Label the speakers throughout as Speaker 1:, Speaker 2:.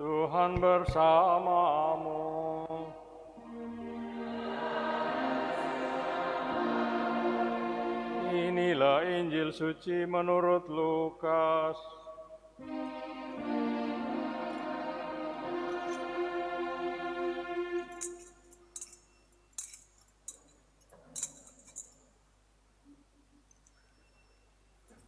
Speaker 1: Tuhan bersamamu. Inilah Injil suci menurut Lukas.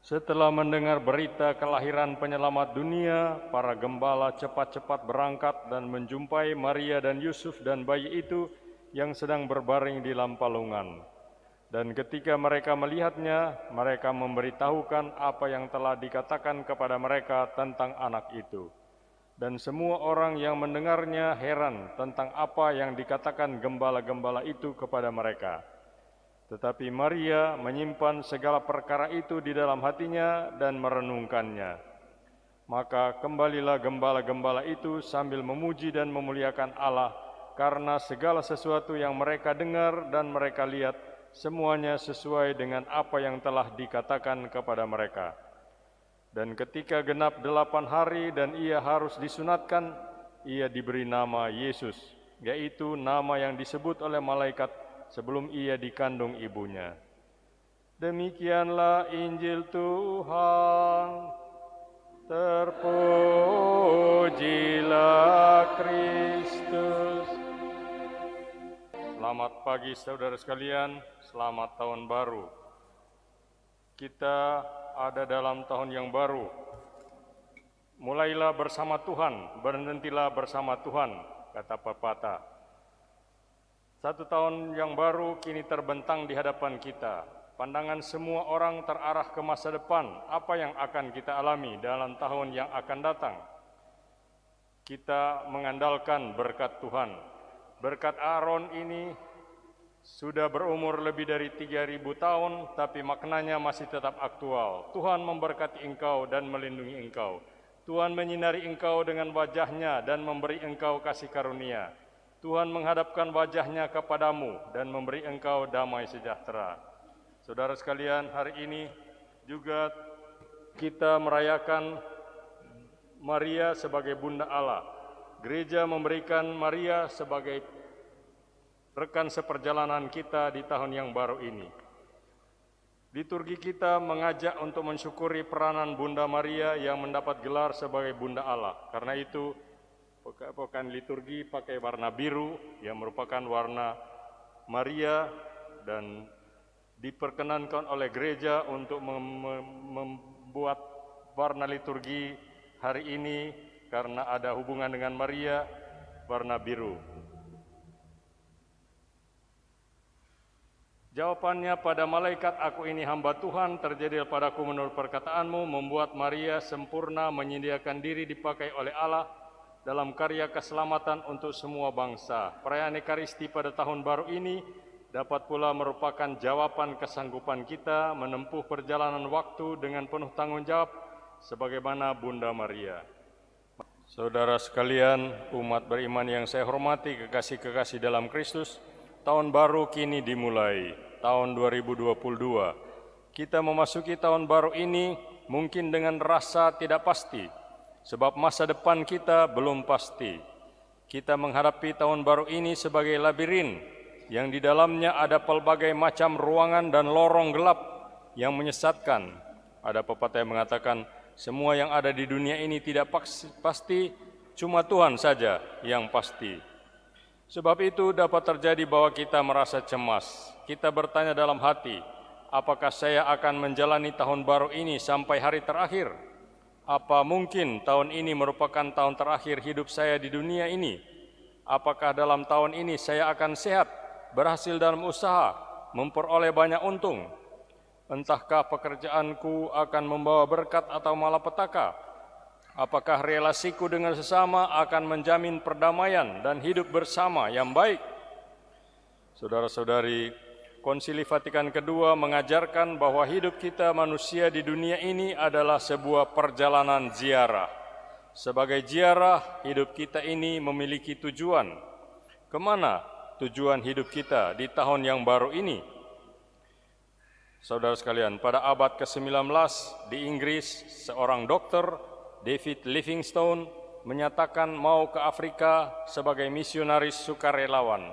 Speaker 1: Setelah mendengar berita kelahiran penyelamat dunia, para gembala cepat-cepat berangkat dan menjumpai Maria dan Yusuf dan bayi itu yang sedang berbaring di lampalungan. Dan ketika mereka melihatnya, mereka memberitahukan apa yang telah dikatakan kepada mereka tentang anak itu. Dan semua orang yang mendengarnya heran tentang apa yang dikatakan gembala-gembala itu kepada mereka. Tetapi Maria menyimpan segala perkara itu di dalam hatinya dan merenungkannya. Maka kembalilah gembala-gembala itu sambil memuji dan memuliakan Allah, karena segala sesuatu yang mereka dengar dan mereka lihat, semuanya sesuai dengan apa yang telah dikatakan kepada mereka. Dan ketika genap 8 hari dan ia harus disunatkan, ia diberi nama Yesus, yaitu nama yang disebut oleh malaikat sebelum ia dikandung ibunya. Demikianlah Injil Tuhan. Terpujilah Kristus. Selamat pagi saudara sekalian, selamat tahun baru. Kita ada dalam tahun yang baru. Mulailah bersama Tuhan, berhentilah bersama Tuhan, kata pepatah. 1 tahun yang baru kini terbentang di hadapan kita. Pandangan semua orang terarah ke masa depan, apa yang akan kita alami dalam tahun yang akan datang. Kita mengandalkan berkat Tuhan. Berkat Aaron ini sudah berumur lebih dari 3.000 tahun, tapi maknanya masih tetap aktual. Tuhan memberkati engkau dan melindungi engkau. Tuhan menyinari engkau dengan wajah-Nya dan memberi engkau kasih karunia. Tuhan menghadapkan wajah-Nya kepadamu dan memberi engkau damai sejahtera. Saudara sekalian, hari ini juga kita merayakan Maria sebagai Bunda Allah. Gereja memberikan Maria sebagai rekan seperjalanan kita di tahun yang baru ini. Liturgi kita mengajak untuk mensyukuri peranan Bunda Maria yang mendapat gelar sebagai Bunda Allah. Karena itu, pekan liturgi pakai warna biru yang merupakan warna Maria, dan diperkenankan oleh gereja untuk membuat warna liturgi hari ini karena ada hubungan dengan Maria, warna biru. Jawabannya pada malaikat, aku ini hamba Tuhan, terjadi padaku menurut perkataanmu, membuat Maria sempurna, menyediakan diri dipakai oleh Allah dalam karya keselamatan untuk semua bangsa. Perayaan Ekaristi pada tahun baru ini dapat pula merupakan jawaban kesanggupan kita menempuh perjalanan waktu dengan penuh tanggung jawab sebagaimana Bunda Maria. Saudara sekalian, umat beriman yang saya hormati, kekasih-kekasih dalam Kristus, tahun baru kini dimulai, tahun 2022. Kita memasuki tahun baru ini mungkin dengan rasa tidak pasti, sebab masa depan kita belum pasti. Kita menghadapi tahun baru ini sebagai labirin yang di dalamnya ada pelbagai macam ruangan dan lorong gelap yang menyesatkan. Ada pepatah yang mengatakan, semua yang ada di dunia ini tidak pasti, cuma Tuhan saja yang pasti. Sebab itu dapat terjadi bahwa kita merasa cemas. Kita bertanya dalam hati, apakah saya akan menjalani tahun baru ini sampai hari terakhir? Apa mungkin tahun ini merupakan tahun terakhir hidup saya di dunia ini? Apakah dalam tahun ini saya akan sehat, berhasil dalam usaha, memperoleh banyak untung? Entahkah pekerjaanku akan membawa berkat atau malapetaka? Apakah relasiku dengan sesama akan menjamin perdamaian dan hidup bersama yang baik? Saudara-saudari, Konsili Vatikan II mengajarkan bahwa hidup kita manusia di dunia ini adalah sebuah perjalanan ziarah. Sebagai ziarah, hidup kita ini memiliki tujuan. Kemana tujuan hidup kita di tahun yang baru ini? Saudara sekalian, pada abad ke-19 di Inggris, seorang dokter, David Livingstone, menyatakan mau ke Afrika sebagai misionaris sukarelawan.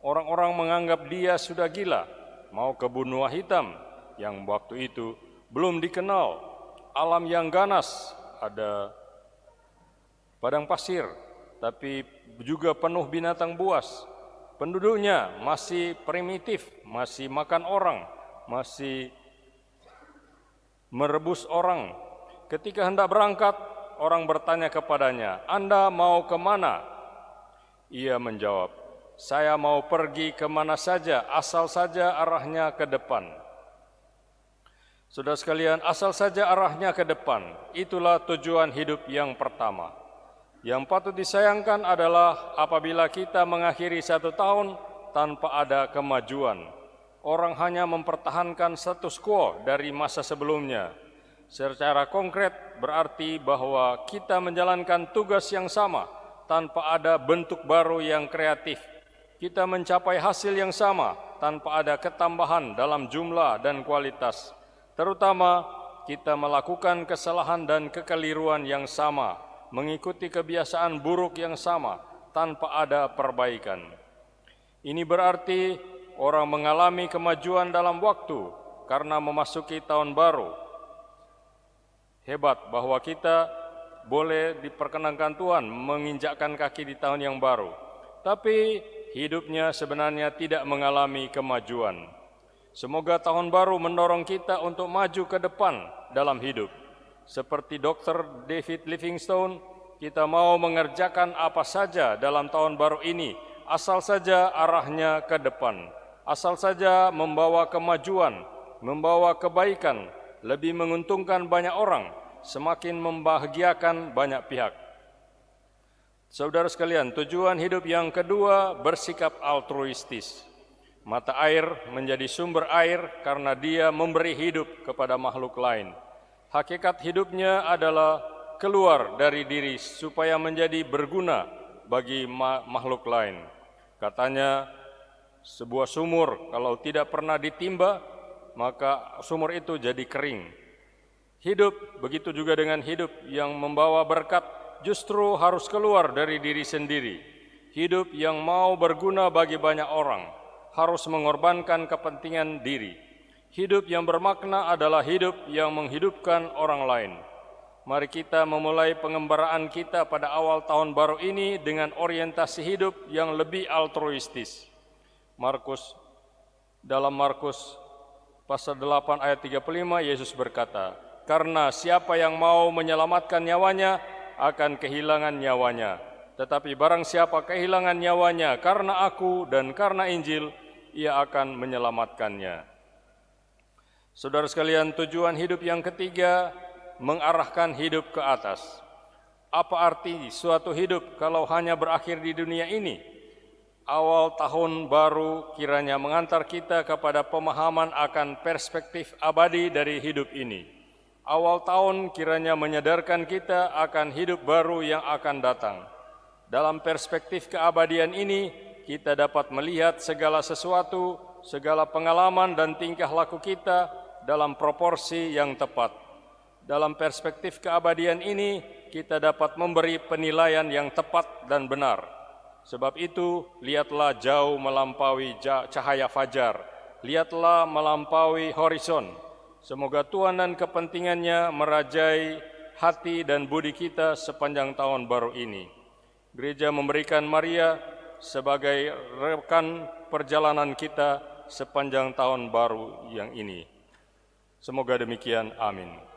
Speaker 1: Orang-orang menganggap dia sudah gila, mau ke benua hitam yang waktu itu belum dikenal, alam yang ganas, ada padang pasir, tapi juga penuh binatang buas. Penduduknya masih primitif, masih makan orang, masih merebus orang. Ketika hendak berangkat, orang bertanya kepadanya, "Anda mau kemana?" Ia menjawab, "Saya mau pergi kemana saja, asal saja arahnya ke depan." Saudara sekalian, asal saja arahnya ke depan, itulah tujuan hidup yang pertama. Yang patut disayangkan adalah apabila kita mengakhiri 1 tahun tanpa ada kemajuan. Orang hanya mempertahankan status quo dari masa sebelumnya. Secara konkret berarti bahwa kita menjalankan tugas yang sama tanpa ada bentuk baru yang kreatif. Kita mencapai hasil yang sama tanpa ada ketambahan dalam jumlah dan kualitas. Terutama kita melakukan kesalahan dan kekeliruan yang sama, mengikuti kebiasaan buruk yang sama tanpa ada perbaikan. Ini berarti orang mengalami kemajuan dalam waktu karena memasuki tahun baru. Hebat bahwa kita boleh diperkenankan Tuhan menginjakkan kaki di tahun yang baru. Tapi hidupnya sebenarnya tidak mengalami kemajuan. Semoga tahun baru mendorong kita untuk maju ke depan dalam hidup. Seperti Dr. David Livingstone, kita mau mengerjakan apa saja dalam tahun baru ini, asal saja arahnya ke depan, asal saja membawa kemajuan, membawa kebaikan, lebih menguntungkan banyak orang, semakin membahagiakan banyak pihak. Saudara sekalian, tujuan hidup yang kedua bersikap altruistis. Mata air menjadi sumber air karena dia memberi hidup kepada makhluk lain. Hakikat hidupnya adalah keluar dari diri supaya menjadi berguna bagi makhluk lain. Katanya, sebuah sumur kalau tidak pernah ditimba, maka sumur itu jadi kering. Hidup, begitu juga dengan hidup yang membawa berkat, justru harus keluar dari diri sendiri. Hidup yang mau berguna bagi banyak orang, harus mengorbankan kepentingan diri. Hidup yang bermakna adalah hidup yang menghidupkan orang lain. Mari kita memulai pengembaraan kita pada awal tahun baru ini dengan orientasi hidup yang lebih altruistis. Dalam Markus pasal 8 ayat 35, Yesus berkata, "Karena siapa yang mau menyelamatkan nyawanya akan kehilangan nyawanya. Tetapi barang siapa kehilangan nyawanya karena aku dan karena Injil, ia akan menyelamatkannya." Saudara sekalian, tujuan hidup yang ketiga mengarahkan hidup ke atas. Apa arti suatu hidup kalau hanya berakhir di dunia ini? Awal tahun baru kiranya mengantar kita kepada pemahaman akan perspektif abadi dari hidup ini. Awal tahun kiranya menyadarkan kita akan hidup baru yang akan datang. Dalam perspektif keabadian ini, kita dapat melihat segala sesuatu, segala pengalaman dan tingkah laku kita dalam proporsi yang tepat. Dalam perspektif keabadian ini, kita dapat memberi penilaian yang tepat dan benar. Sebab itu, lihatlah jauh melampaui cahaya fajar, lihatlah melampaui horizon. Semoga Tuhan dan kepentingannya merajai hati dan budi kita sepanjang tahun baru ini. Gereja memberikan Maria sebagai rekan perjalanan kita sepanjang tahun baru yang ini. Semoga demikian, amin.